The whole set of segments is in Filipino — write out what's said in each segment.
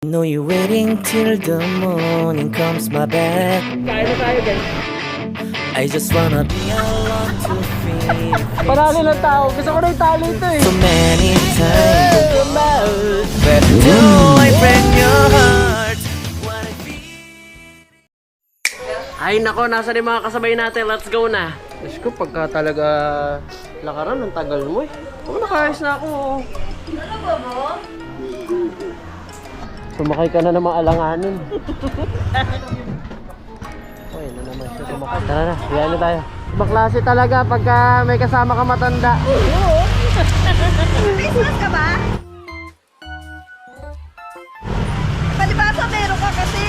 know you're waiting till the morning comes my back. Kain na tayo, guys. I just wanna be alone to feel Parali ng tao. Gusto ko na itali ito eh. so many times. But do I break your heart? What I feel. Ay nako, nasa yung mga kasabay natin. Let's go na. Diyos ko, pagka talaga lakaran, ang tagal mo eh. Oo, nakayos na ako. Talaga mo? Sumakay ka na ng mga alanganin. Uy, na naman siya sumakay. Tara na, biyahe na tayo. Baklase talaga pagka may kasama ka matanda. Oo. Christmas ka ba? Palibasa meron ka kasi.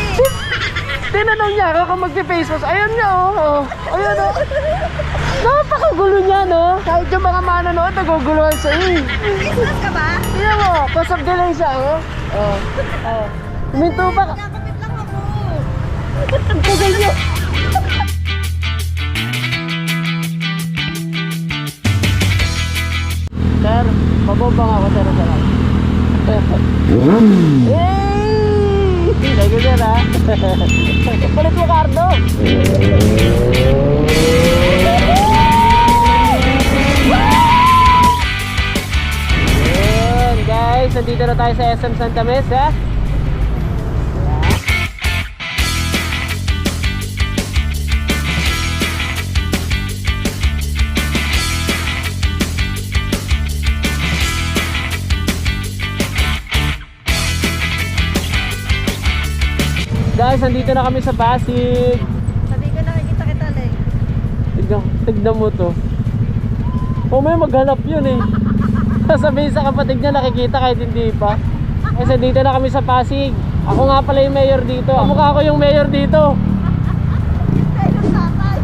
Tinanong niya ako kung magpi-face wash. Ayun niya, oh. Ayun, oh. Napakagulo niya, no? Kahit yung mga manonood, naguguluhan siya, eh. Christmas ka ba? Tingnan mo, pasok lang siya, oh. Oh. Oh. Huminto pa ka. Nakapit lang ako. Ang tagal niya. Sir, pabobang ako, sir, sa lang. Hey! Thank you, sir, ha? Palit mo, Cardo! Yun, guys, nandito na tayo sa SM Santa Mesa. Guys, nandito na kami sa Pasig. Sabi ko nakikita kita lang. Tignan mo to. O may maghanap yun eh. Sasabihin sa kapatid niya nakikita kahit hindi pa. Kasi dito na kami sa Pasig. Ako nga pala yung mayor dito. Kamukha ko yung mayor dito. Kaya ng tatay.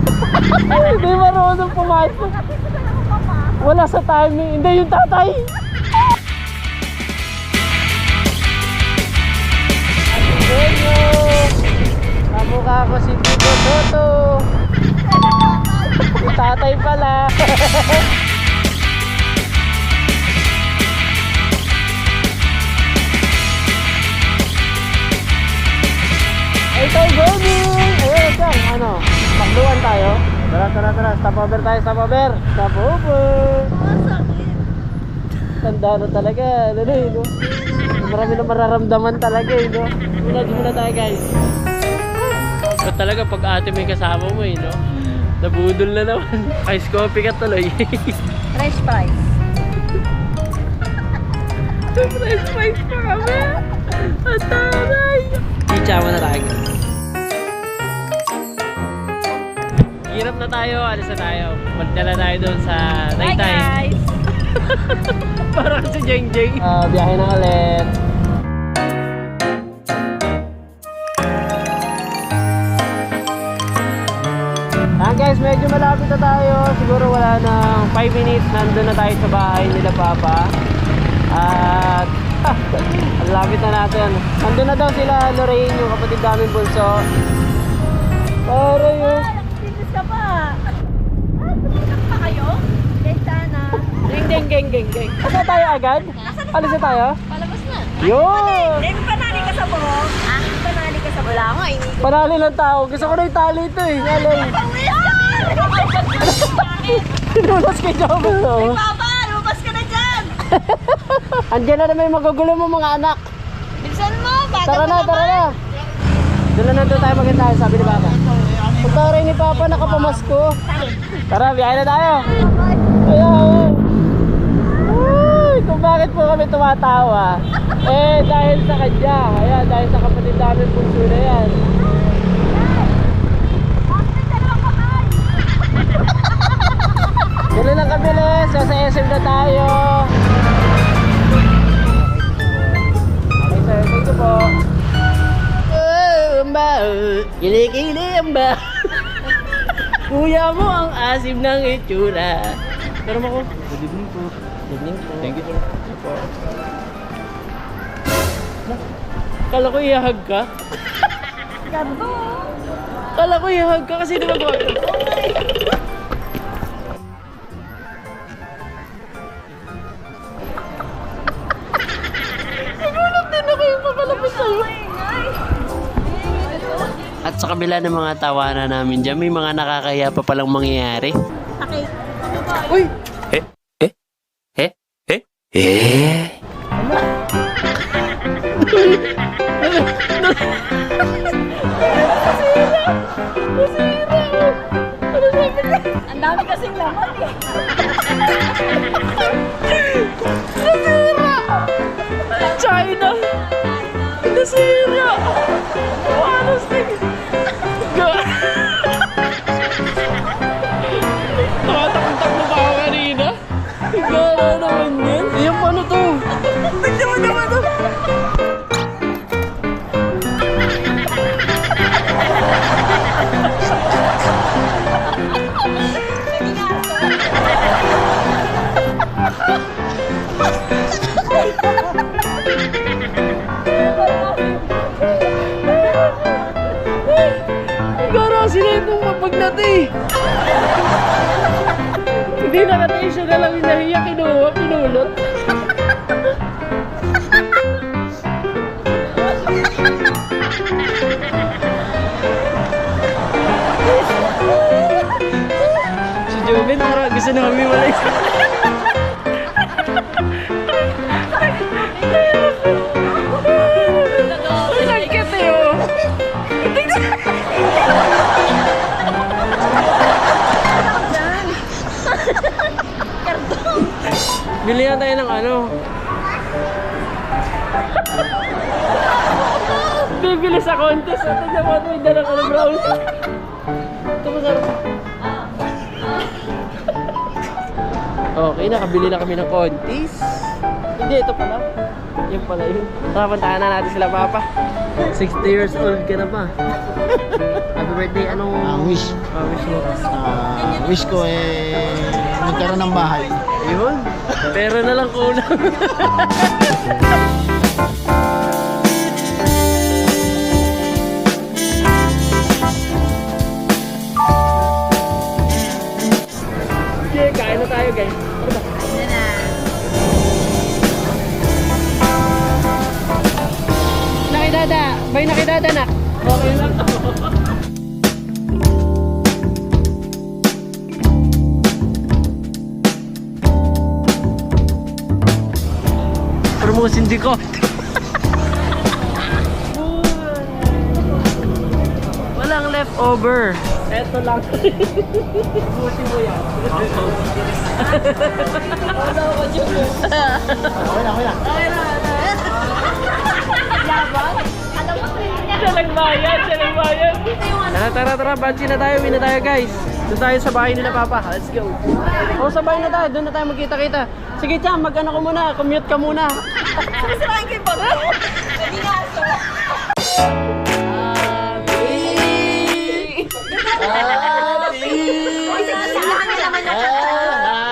Ay, hindi marunong pumasok. Kasi ko na ako papa. Wala sa timing. Hindi yung tatay. Kamukha ko si Tito Toto. Yung tatay pala. Ay, tayo gaming! Ayun, dyan, ano? Pakluan tayo. Tara, tara, tara. Stop over tayo, stop over. Stop over. Masakit. Tanda na talaga. Ano eh, no? Marami na mararamdaman talaga eh, no? Muna tayo, guys. So talaga pag ate may kasama mo eh, no? Nabudol na naman. Ice coffee ka tuloy. Fresh fries. Fresh fries pa kami. Ang taray. Ichama na tayo. Hirap na tayo, alis na tayo. Magdala tayo doon sa Bye Taytay. guys. Parang si Jeng Jeng. Biyahe na ulit. Guys, medyo malapit na tayo. Siguro wala nang 5 minutes. Nandun na tayo sa bahay nila Papa. At ang lapit na natin. Nandun na daw sila Lorraine, yung kapatid namin bunso. Para yun. Nakasitis ka pa. Tuminak pa kayo? Guys, sana. Geng. Asa tayo agad? Alis na tayo? Palabas na. Yun! May panali ka sa buhok? Ha? Panali ka sa buhok? Wala nga, ini. Panali lang tao. Gusto ko na itali ito eh. Nalay. Sinulas kay Jobber, no? Papa, lumabas ka na dyan! Andiyan na naman yung magugulo mo mga anak. Bilisan mo, bago Tara mo na, tara na. Doon na doon tayo maganda, sabi ni Papa. Punta rin ni Papa, nakapamasko. Tara, biyahe na tayo. Ayan. Ay, kung bakit po kami tumatawa. Eh, dahil sa kanya. Ayan, dahil sa kapatid namin punso na yan. Dali lang kabilis, sa SM na tayo. Okay sir, thank you po. Kilikili ba? Kuya mo ang asim ng itsura. Pero mo ko. Good evening po. Good evening po. Thank you po. Kala ko ihahag ka. Gabo! Kala ko ihahag ka kasi di ba ba? Nagulat din ako yung pakalapit sa'yo. At sa kabila ng mga tawanan namin dyan, may mga nakakaya pa palang mangyayari. Okay. Uy! Ang dami kasing laman eh. China! Nasira! Honestly! Nakatakot-tak na ba ako kanina? Gana naman yan. Yung paano to? Tignan mo naman to! Gara sila itong mapagnati. Hindi nakatayo siya na lang yung nahiya, pinulot. Si Joven, parang gusto na kami walay. Nagkit eh oh. Bili na tayo ng ano. Bibili sa contest. Tignan mo ito, may dalang ano brown. Ito masarap. Okay, nakabili na kami ng contest. Hindi, ito pala. Yung pala yun. Tara, puntahan na natin sila papa. 60 years old ka na pa. Happy birthday, anong Wish. wish mo? Wish ko magkaroon ng bahay. Ayun, pero na lang kulang. Okay, kain na tayo guys. Yan na. Nakidada, bay nakidada nak. Okay lang to. Promotion di ko. Walang leftover. Eto lang. Buti mo yan. Okay lang. Siya lang bayan. Tara, bansi na tayo, win na tayo guys. Doon tayo sa bahay nila papa, let's go. Sa bahay na tayo, doon na tayo magkita-kita. Sige Cham, mag-ano ka muna, commute ka muna. Sasirahin ko yung bago. Hindi nga so.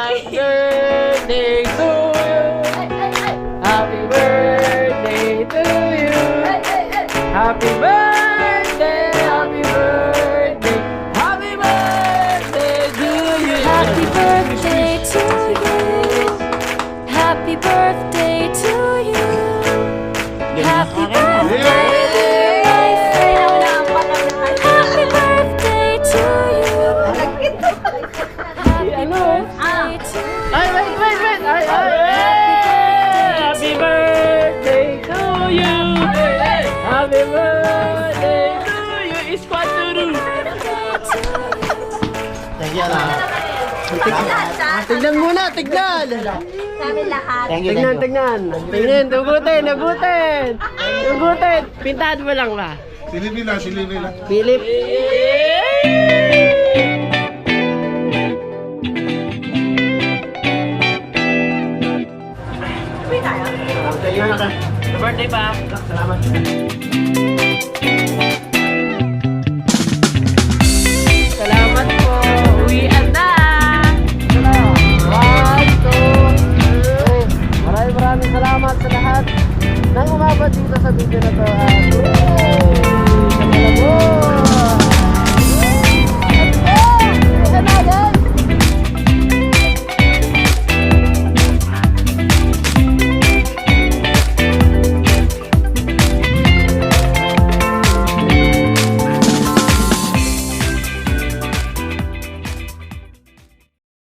Happy birthday to you. Happy birthday, happy birthday, happy birthday to you. Happy birthday to you. Happy birthday to you. Happy birthday, my friend. Happy birthday to you. Happy birthday to you. Ay, wait. Happy birthday to you. Happy birthday to you. Iskwaturu. Thank you. Tignan muna, tignan. Sabi lahat. Thank you. Tignan. Dugutin. Pintahan mo lang ba? Silipin lang. Philip. Happy birthday pa. Salamat. Salamat po. Uwian na. 1, 2, 3. Maraming salamat sa lahat nang umabot dito sa video na to.